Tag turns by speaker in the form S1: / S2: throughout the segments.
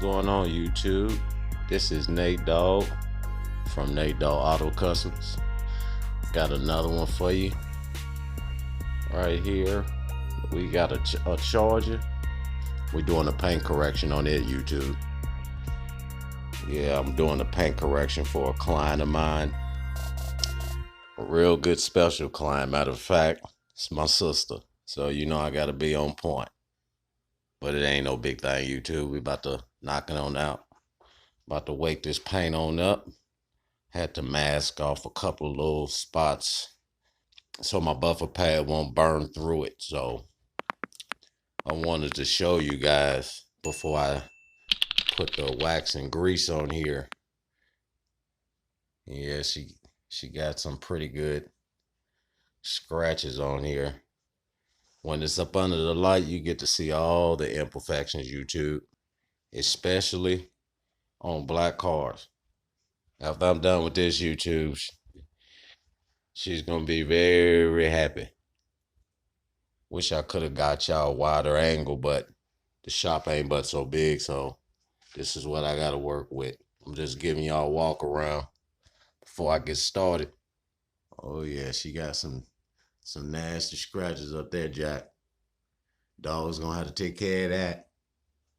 S1: going on, YouTube? This is Nate Dogg from Nate Dogg Auto Kustomz. Got another one for you right here. We got a charger. We're doing a paint correction on it, YouTube. Yeah, I'm doing a paint correction for a client of mine. A real good special client. Matter of fact, it's my sister. So you know I gotta be on point. But it ain't no big thing, YouTube. We about to knock it on out. About to wake this paint on up. Had to mask off a couple of little spots so my buffer pad won't burn through it. So I wanted to show you guys before I put the wax and grease on here. Yeah, she got some pretty good scratches on here. When it's up under the light, you get to see all the imperfections, YouTube, especially on black cars. After I'm done with this, YouTube, she's gonna be very happy. Wish I could have got y'all a wider angle, but the shop ain't but so big, so this is what I gotta work with. I'm just giving y'all a walk around before I get started. Oh yeah, she got some nasty scratches up there, Jack. Dog's gonna have to take care of that.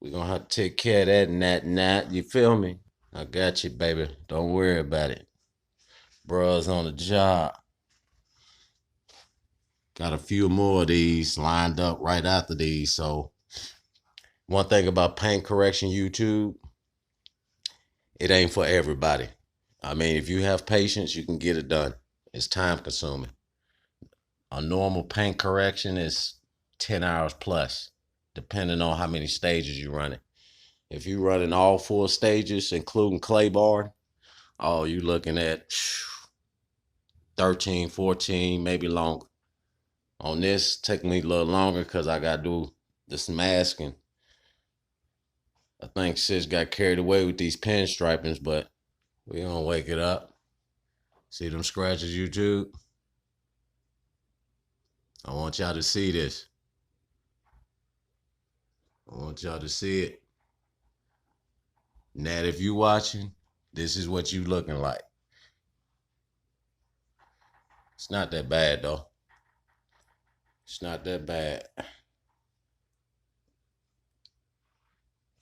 S1: We're gonna have to take care of that, Nat. You feel me? I got you, baby. Don't worry about it. Bruh's on the job. Got a few more of these lined up right after these. So one thing about paint correction, YouTube, it ain't for everybody. I mean, if you have patience, you can get it done. It's time consuming. A normal paint correction is 10 hours plus, depending on how many stages you're running. If you're running all 4 stages, including clay bar, oh, you're looking at 13, 14, maybe longer. On this, take me a little longer because I got to do this masking. I think sis got carried away with these pinstripings, but we gonna wake it up. See them scratches, YouTube? I want y'all to see this. I want y'all to see it. Nat, if you watching, this is what you looking like. It's not that bad, though. It's not that bad.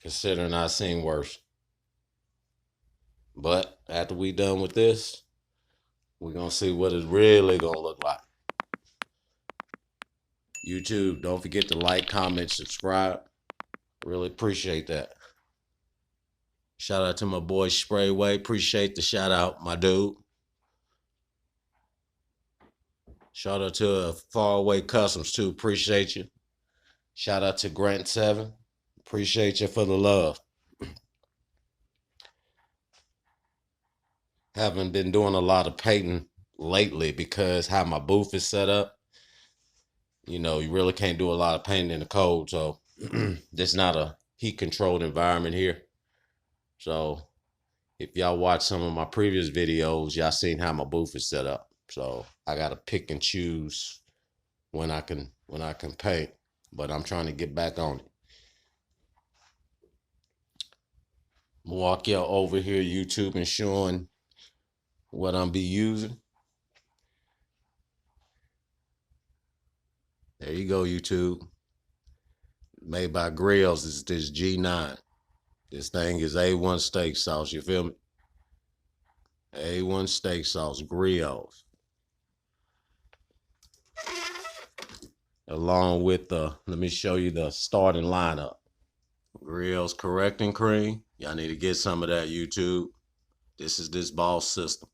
S1: Considering I've seen worse. But after we done with this, we're gonna see what it's really gonna look like. YouTube, don't forget to like, comment, subscribe. Really appreciate that. Shout out to my boy Sprayway. Appreciate the shout out, my dude. Shout out to Faraway Kustomz too. Appreciate you. Shout out to Grant7. Appreciate you for the love. Haven't been doing a lot of painting lately because how my booth is set up. You know, you really can't do a lot of painting in the cold. So this is not a heat controlled environment here. So if y'all watch some of my previous videos, y'all seen how my booth is set up. So I gotta pick and choose when I can paint. But I'm trying to get back on it. Walk y'all over here, YouTube, and showing what I'm be using. There you go, YouTube. Made by Grills. Is this G9. This thing is A1 steak sauce, you feel me? A1 steak sauce, Grills. Along with let me show you the starting lineup. Grills correcting cream. Y'all need to get some of that, YouTube. This is this ball system.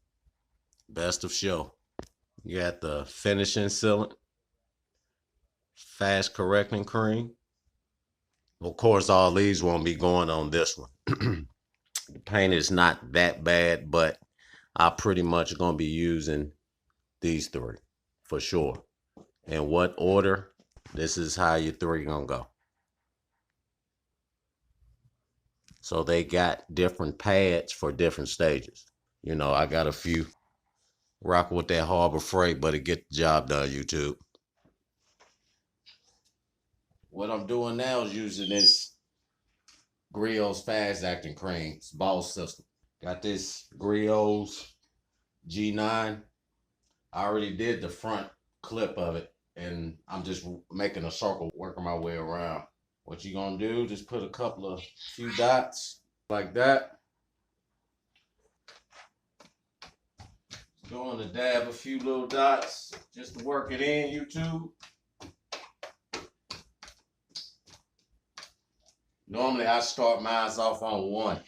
S1: Best of show. You got the finishing sealant. Fast correcting cream. Of course, all these won't be going on this one. The paint is not that bad, but I pretty much gonna be using these 3 for sure. In what order? This is how your 3 gonna go. So they got different pads for different stages. You know, I got a few rocking with that Harbor Freight, but it get the job done, YouTube. What I'm doing now is using this Griot's fast acting cream. It's Boss system. Got this Griot's G9. I already did the front clip of it, and I'm just making a circle, working my way around. What you gonna do? Just put a couple of few dots like that. Going to dab a few little dots just to work it in, YouTube. Normally I start mine off on 1.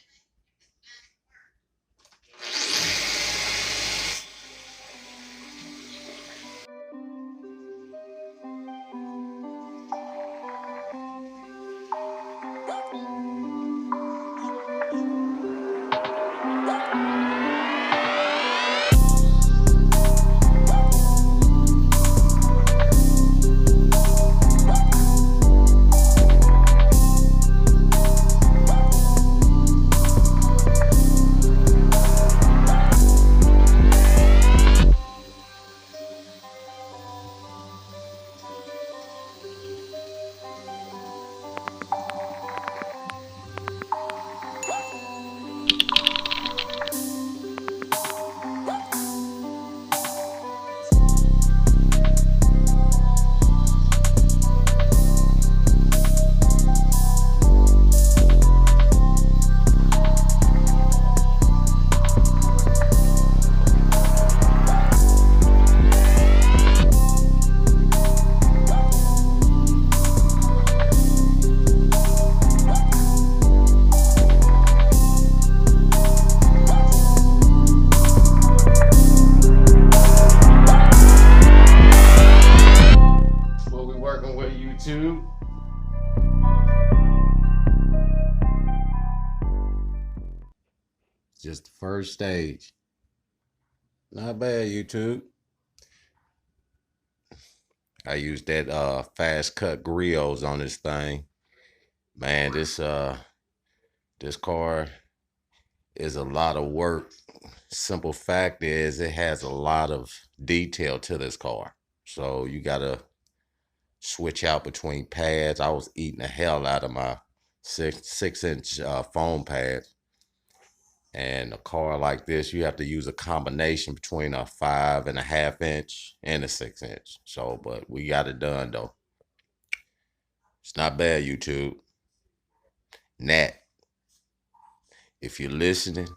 S1: What we working with, YouTube? Just the first stage. Not bad, YouTube. I used that fast cut grills on this thing. Man, this car is a lot of work. Simple fact is it has a lot of detail to this car. So you gotta switch out between pads. I was eating the hell out of my six inch foam pads. And a car like this, you have to use a combination between a 5.5 inch and a 6 inch. So, but we got it done though. It's not bad, YouTube. Nat, if you're listening,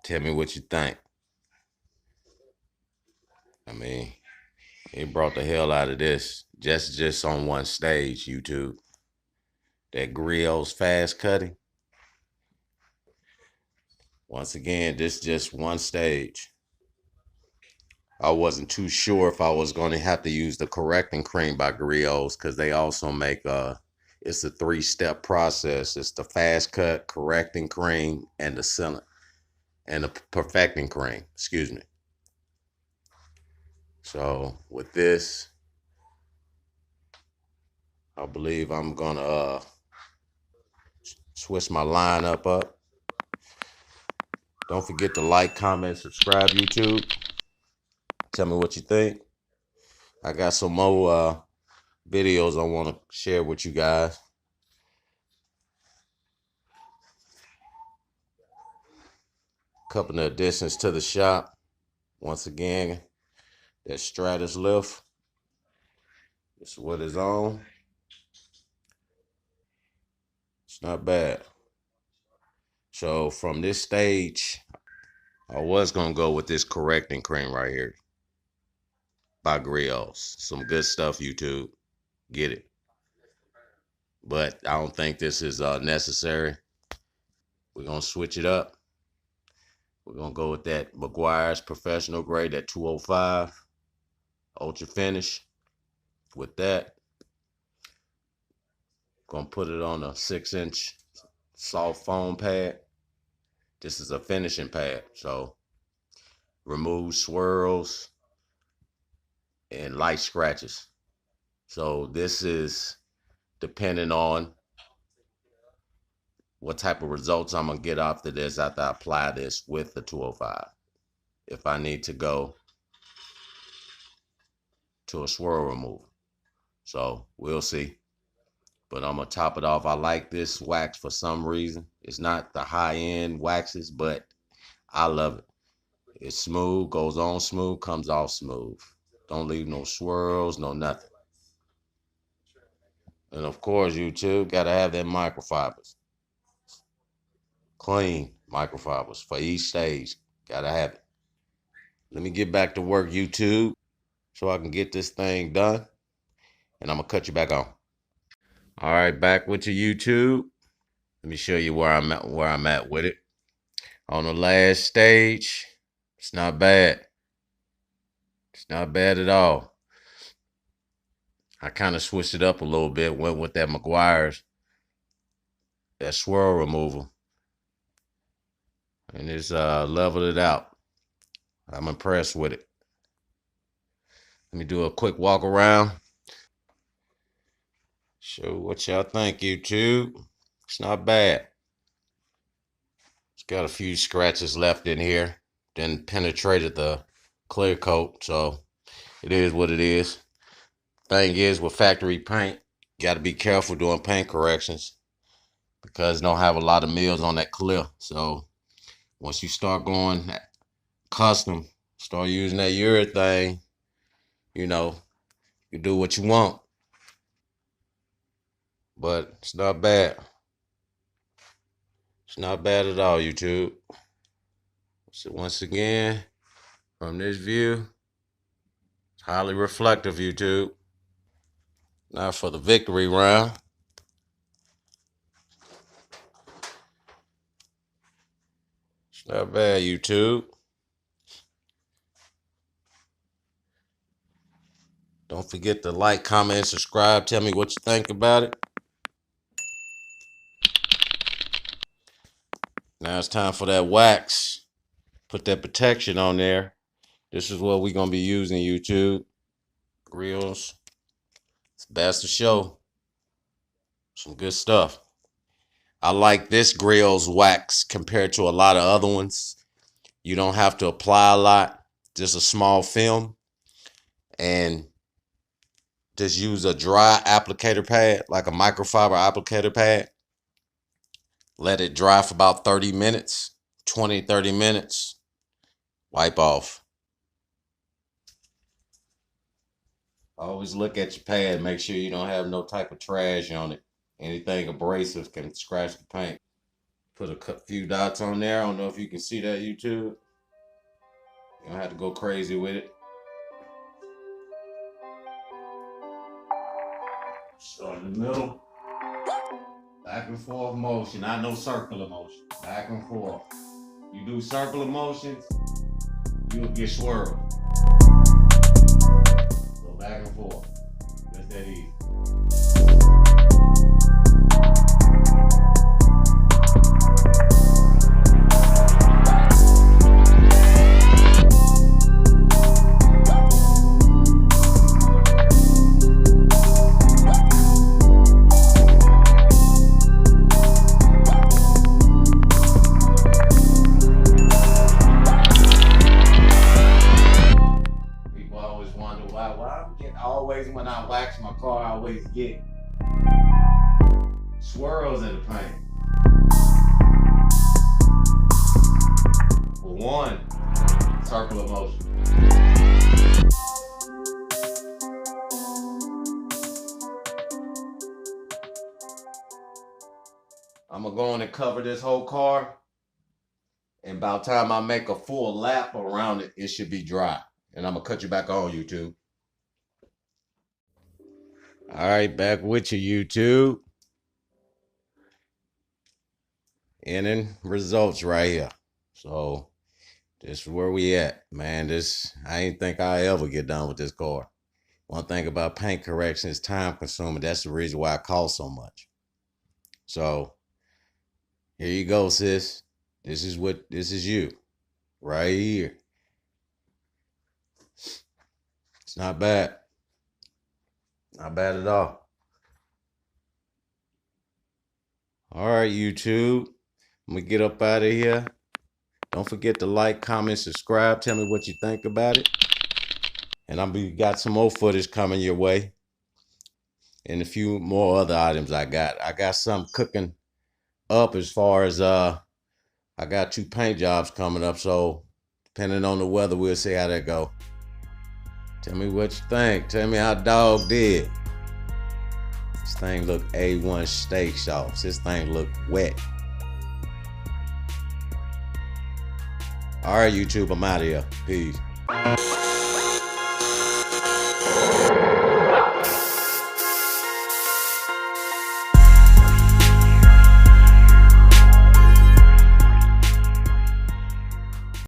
S1: tell me what you think. I mean, it brought the hell out of this just on one stage, YouTube. That grill's fast cutting. Once again, this just one stage. I wasn't too sure if I was going to have to use the correcting cream by Griot's because they also make it's a 3-step process. It's the fast cut, correcting cream, and the sealant and the perfecting cream. Excuse me. So with this, I believe I'm gonna switch my lineup up. Don't forget to like, comment, subscribe, YouTube. Tell me what you think. I got some more videos I want to share with you guys. Couple of additions to the shop. Once again, that Stratus lift. This is what it's on. It's not bad. So from this stage, I was gonna go with this correcting cream right here by Griot's. Some good stuff, YouTube. Get it. But I don't think this is necessary. We're gonna switch it up. We're gonna go with that Meguiar's professional grade, that 205 ultra finish. With that, gonna put it on a 6-inch soft foam pad. This is a finishing pad, so remove swirls and light scratches. So this is depending on what type of results I'm gonna get after this, after I apply this with the 205. If I need to go to a swirl removal. So we'll see. but I'm gonna top it off. I like this wax for some reason. It's not the high-end waxes, but I love it. It's smooth, goes on smooth, comes off smooth. Don't leave no swirls, no nothing. And of course, YouTube gotta have that microfibers. Clean microfibers for each stage. Gotta have it. Let me get back to work, YouTube, so I can get this thing done. And I'm gonna cut you back on. All right, back with your YouTube. Let me show you where I'm at with it. On the last stage, it's not bad. It's not bad at all. I kind of switched it up a little bit, went with that McGuire's, that swirl removal, and it's leveled it out. I'm impressed with it. Let me do a quick walk around. Show what y'all think, YouTube. It's not bad. It's got a few scratches left in here. Then penetrated the clear coat, so it is what it is. Thing is, with factory paint, you got to be careful doing paint corrections because don't have a lot of mils on that clear. So once you start going custom, start using that urethane, you know, you do what you want. But it's not bad. It's not bad at all, YouTube. So once again, from this view, it's highly reflective, YouTube. Now for the victory round. It's not bad, YouTube. Don't forget to like, comment, subscribe. Tell me what you think about it. Now it's time for that wax. Put that protection on there. This is what we're going to be using, YouTube. Grills. It's best to show. Some good stuff. I like this Grill's wax compared to a lot of other ones. You don't have to apply a lot. Just a small film. And just use a dry applicator pad, like a microfiber applicator pad. Let it dry for about 30 minutes, 20, 30 minutes. Wipe off. Always look at your pad. Make sure you don't have no type of trash on it. Anything abrasive can scratch the paint. Put a few dots on there. I don't know if you can see that, YouTube. You don't have to go crazy with it. Start in the middle. Back and forth motion. Not no circular motion. Back and forth. You do circular motions, you'll get swirled. So back and forth. Just that easy. Always when I wax my car, I always get swirls in the paint. For one, circular motion. I'm gonna go on and cover this whole car. And by the time I make a full lap around it, it should be dry. And I'm gonna cut you back on, YouTube. All right, back with you, YouTube. Ending results right here. So this is where we at, man. I ain't think I ever get done with this car. One thing about paint correction is time consuming. That's the reason why it costs so much. So here you go, sis. This is you right here. It's not bad. Not bad at all. All right, YouTube. I'm going to get up out of here. Don't forget to like, comment, subscribe. Tell me what you think about it. And got some more footage coming your way. and a few more other items I got. I got some cooking up as far as I got 2 paint jobs coming up, so depending on the weather, we'll see how that go. Tell me what you think. Tell me how Dogg did. This thing look A1 steak sauce. This thing look wet. All right, YouTube, I'm out of here. Peace.